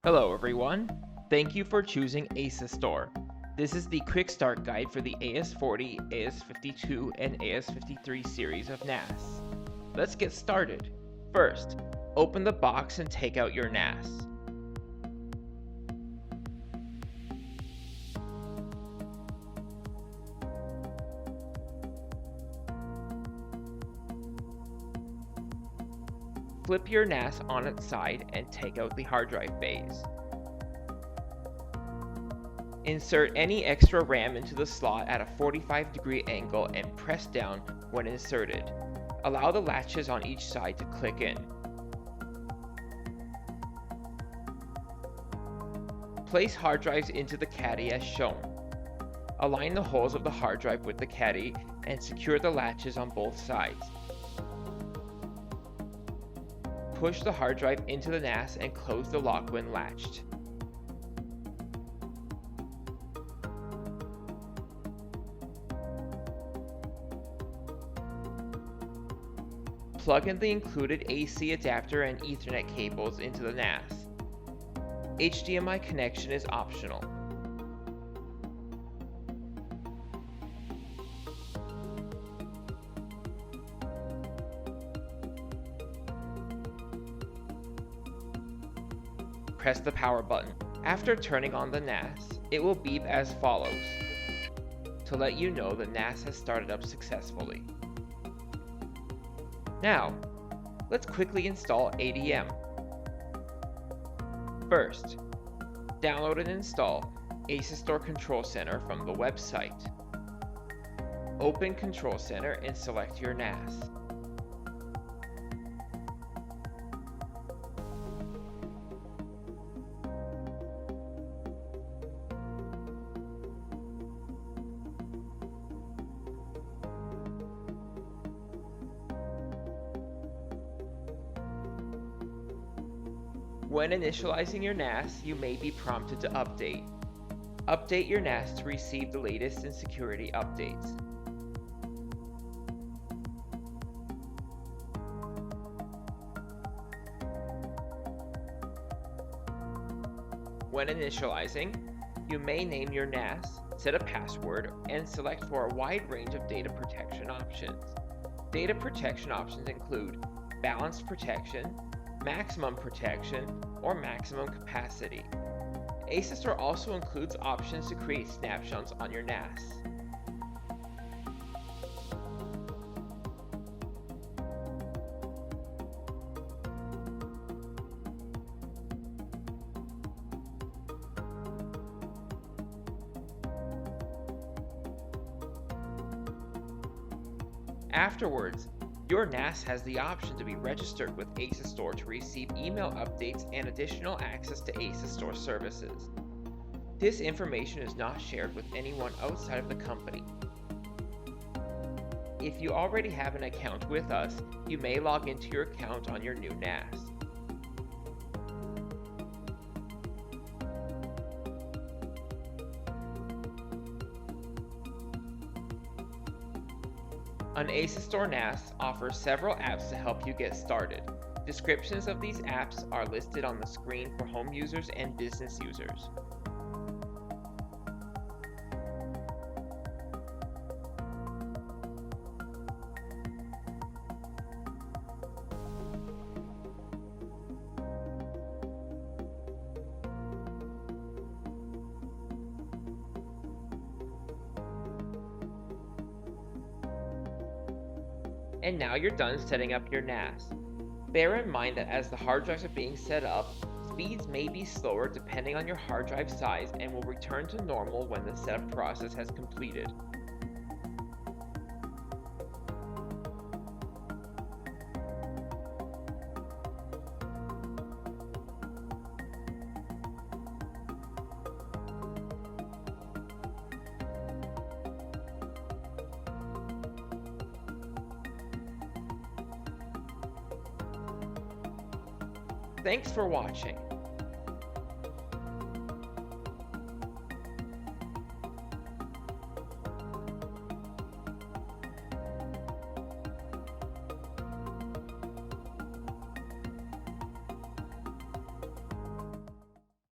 Hello everyone, thank you for choosing ASUSTOR. This is the Quickstart guide for the AS40, AS52 and AS53 series of NAS. Let's get started. First, open the box and take out your NAS. Flip your NAS on its side and take out the hard drive bays. Insert any extra RAM into the slot at a 45-degree angle and press down when inserted. Allow the latches on each side to click in. Place hard drives into the caddy as shown. Align the holes of the hard drive with the caddy and secure the latches on both sides. Push the hard drive into the NAS and close the lock when latched. Plug in the included AC adapter and Ethernet cables into the NAS. HDMI connection is optional. Press the power button. After turning on the NAS, it will beep as follows to let you know the NAS has started up successfully. Now, let's quickly install ADM. First, download and install ASUSTOR Control Center from the website. Open Control Center and select your NAS. When initializing your NAS, you may be prompted to update. Update your NAS to receive the latest in security updates. When initializing, you may name your NAS, set a password, and select for a wide range of data protection options. Data protection options include balanced protection, maximum protection, or maximum capacity. ASUSTOR also includes options to create snapshots on your NAS. Afterwards, your NAS has the option to be registered with ASUSTOR to receive email updates and additional access to ASUSTOR services. This information is not shared with anyone outside of the company. If you already have an account with us, you may log into your account on your new NAS. An ASUSTOR NAS offers several apps to help you get started. Descriptions of these apps are listed on the screen for home users and business users. And now you're done setting up your NAS. Bear in mind that as the hard drives are being set up, speeds may be slower depending on your hard drive size and will return to normal when the setup process has completed. Thanks for watching.